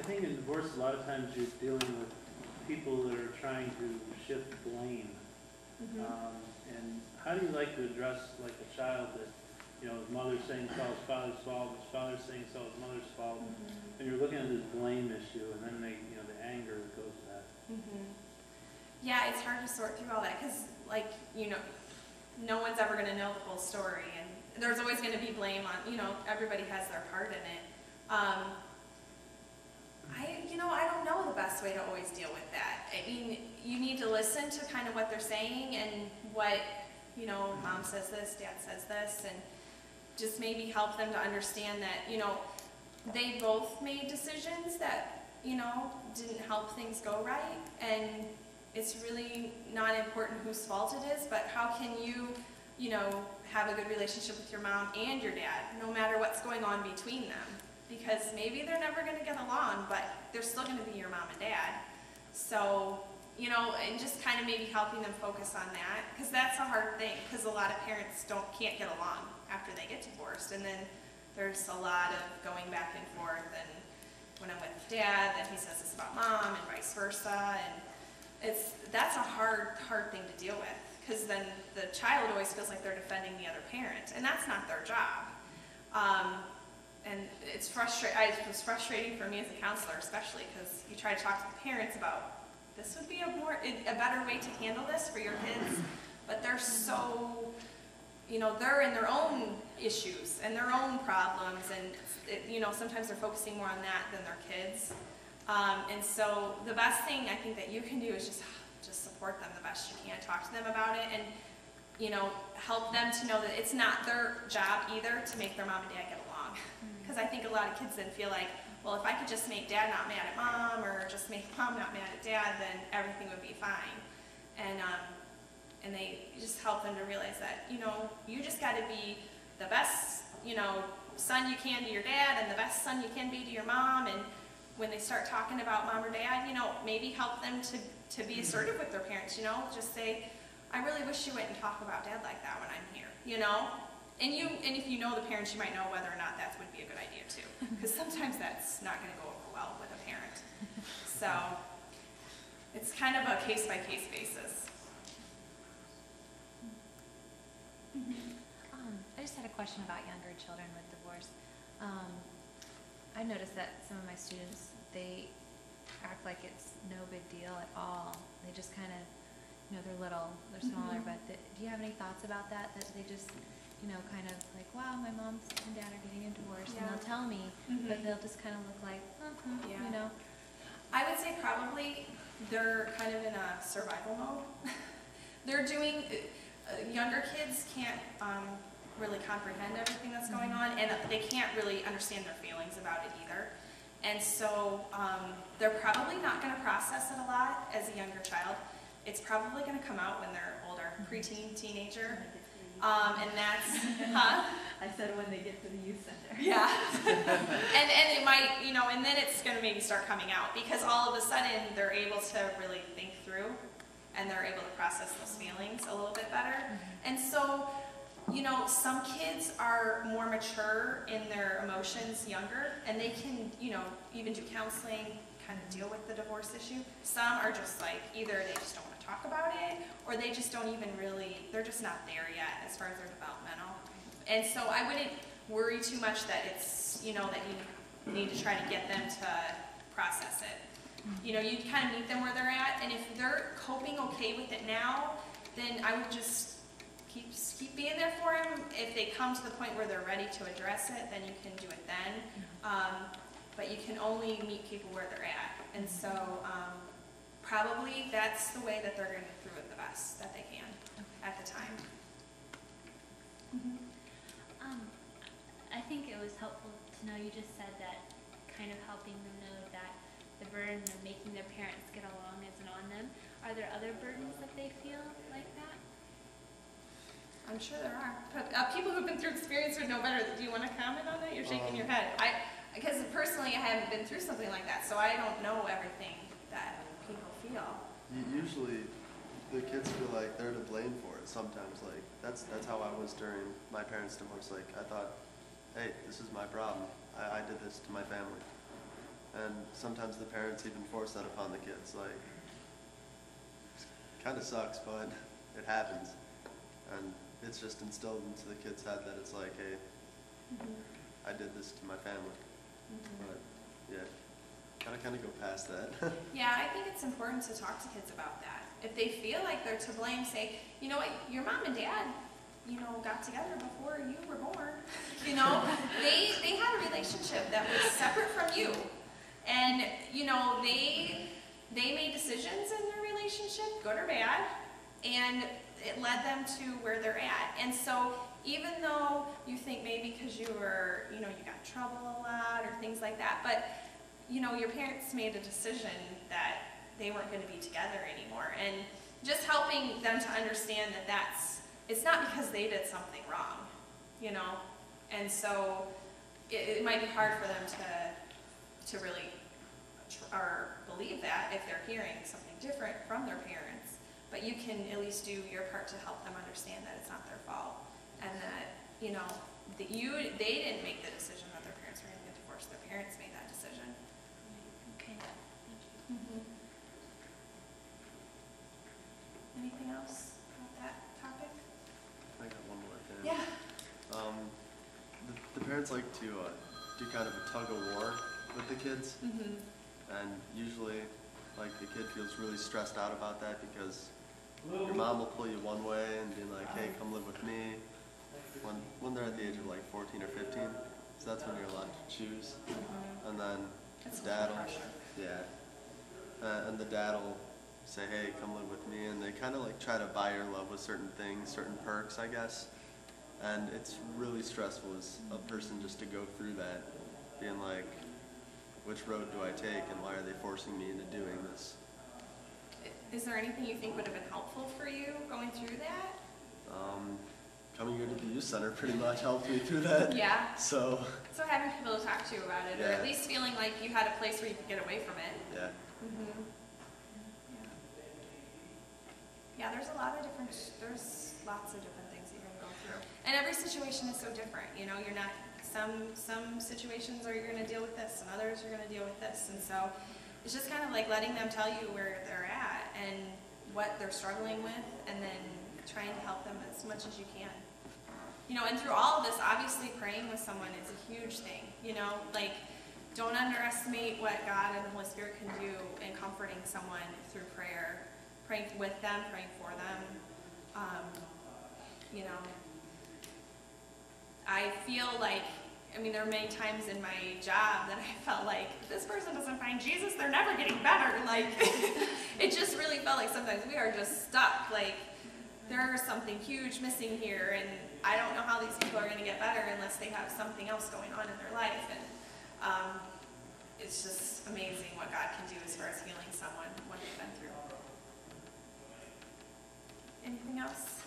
think in divorce, a lot of times you're dealing with people that are trying to shift blame. And how do you like to address like a child that, you know, his mother's saying it's all his father's fault, his father's saying it's all his mother's fault, and you're looking at this blame issue, and then they, you know, the anger that goes with that. Yeah, it's hard to sort through all that because, like, you know, no one's ever going to know the whole story, and there's always going to be blame on, you know, everybody has their part in it. I don't know the best way to always deal with that. I mean, you need to listen to kind of what they're saying and what, you know, mom says this, dad says this, and just maybe help them to understand that, you know, they both made decisions that, you know, didn't help things go right, and it's really not important whose fault it is, but how can you, you know, have a good relationship with your mom and your dad, no matter what's going on between them. Because maybe they're never going to get along, but they're still going to be your mom and dad. So, you know, and just kind of maybe helping them focus on that, because that's a hard thing, because a lot of parents can't get along after they get divorced, and then there's a lot of going back and forth, and when I'm with dad, then he says this about mom, and vice versa, and that's a hard thing to deal with, because then the child always feels like they're defending the other parent, and that's not their job. And it was frustrating for me as a counselor, especially because you try to talk to the parents about this would be a better way to handle this for your kids, but they're so, you know, they're in their own issues and their own problems, and you know, sometimes they're focusing more on that than their kids. And so the best thing I think that you can do is just support them the best you can, talk to them about it, and you know, help them to know that it's not their job either to make their mom and dad get along. Because I think a lot of kids then feel like, well, if I could just make dad not mad at mom, or just make mom not mad at dad, then everything would be fine. And they just help them to realize that, you know, you just got to be the best, you know, son you can to your dad, and the best son you can be to your mom. And when they start talking about mom or dad, you know, maybe help them to be assertive with their parents, you know, just say, I really wish you wouldn't talk about dad like that when I'm here, you know? And if you know the parents, you might know whether or not that would be a good idea too, because sometimes that's not going to go over well with a parent. So it's kind of a case-by-case basis. I just had a question about younger children with divorce. I noticed that some of my students, they act like it's no big deal at all. They just kind of, you know, they're little, they're smaller, but do you have any thoughts about that? That they just, you know, kind of like, wow, my mom and dad are getting a divorce, and they'll tell me, but they'll just kind of look like, you know. I would say probably they're kind of in a survival mode. They're doing, younger kids can't really comprehend everything that's going on, and they can't really understand their feelings about it either. And so they're probably not going to process it a lot as a younger child. It's probably going to come out when they're older, preteen, teenager. And that's, I said when they get to the youth center. Yeah. and it might, you know, and then it's going to maybe start coming out, because all of a sudden they're able to really think through, and they're able to process those feelings a little bit better. And so, you know, some kids are more mature in their emotions younger, and they can, you know, even do counseling, kind of deal with the divorce issue. Some are just like, either they just don't want to talk about it, or they just don't even really, they're just not there yet as far as their developmental. And so I wouldn't worry too much that it's, you know, that you need to try to get them to process it. You know, you kind of meet them where they're at, and if they're coping okay with it now, then I would just keep being there for them. If they come to the point where they're ready to address it, then you can do it then. But you can only meet people where they're at. And so probably that's the way that they're going to get through it the best that they can at the time. I think it was helpful to know you just said that kind of helping them know that the burden of making their parents get along isn't on them. Are there other burdens that they feel like that? I'm sure there are. People who've been through experience would know better. Do you want to comment on that? You're shaking your head. Because personally I haven't been through something like that, so I don't know everything that people feel. Usually the kids feel like they're to blame for it sometimes. Like that's how I was during my parents' divorce. Like I thought, hey, this is my problem. I did this to my family. And sometimes the parents even force that upon the kids. Like, kind of sucks, but it happens. And it's just instilled into the kid's head that it's like, hey, I did this to my family. But yeah, kind of go past that. Yeah, I think it's important to talk to kids about that. If they feel like they're to blame, say, you know what, your mom and dad, you know, got together before you were born. You know, they had a relationship that was separate from you. And, you know, they made decisions in their relationship, good or bad, and it led them to where they're at. And so even though you think maybe because you were, you know, you got in trouble a lot or things like that, but, you know, your parents made a decision that they weren't going to be together anymore. And just helping them to understand that it's not because they did something wrong, you know. And so it might be hard for them to really or believe that if they're hearing something different from their parents. But you can at least do your part to help them understand that it's not their fault, and that, you know, that they didn't make the decision that their parents were going to get divorced. Their parents made that decision. Okay, thank you. Anything else about that topic? I got one more thing. Yeah. The parents like to do kind of a tug of war with the kids. And usually, like, the kid feels really stressed out about that because your mom will pull you one way and be like, hey, come live with me, when they're at the age of like 14 or 15. So that's when you're allowed to choose. And then That's the dad will, pressure. yeah, and the dad will say, hey, come live with me. And they kind of like try to buy your love with certain things, certain perks, I guess. And it's really stressful as a person just to go through that, being like, which road do I take and why are they forcing me into doing this? Is there anything you think would have been helpful for you going through that? Coming here to the youth center pretty much helped me through that. Yeah. So Having people to talk to you about it, or Yeah. at least feeling like you had a place where you could get away from it. yeah, Yeah, there's lots of different things you're gonna go through. And every situation is so different, you know, you're not, some situations are you're gonna deal with this, and others you're gonna deal with this. And so it's just kind of like letting them tell you where they're at and what they're struggling with, and then trying to help them as much as you can. You know, and through all of this, obviously praying with someone is a huge thing, you know, like, don't underestimate what God and the Holy Spirit can do in comforting someone through prayer, praying with them, praying for them. You know, I feel like, I mean, there are many times in my job that I felt like, if this person doesn't find Jesus, they're never getting better. Like, it just really felt like sometimes we are just stuck. Like, there's something huge missing here, and I don't know how these people are going to get better unless they have something else going on in their life. And it's just amazing what God can do as far as healing someone, what they've been through. Anything else?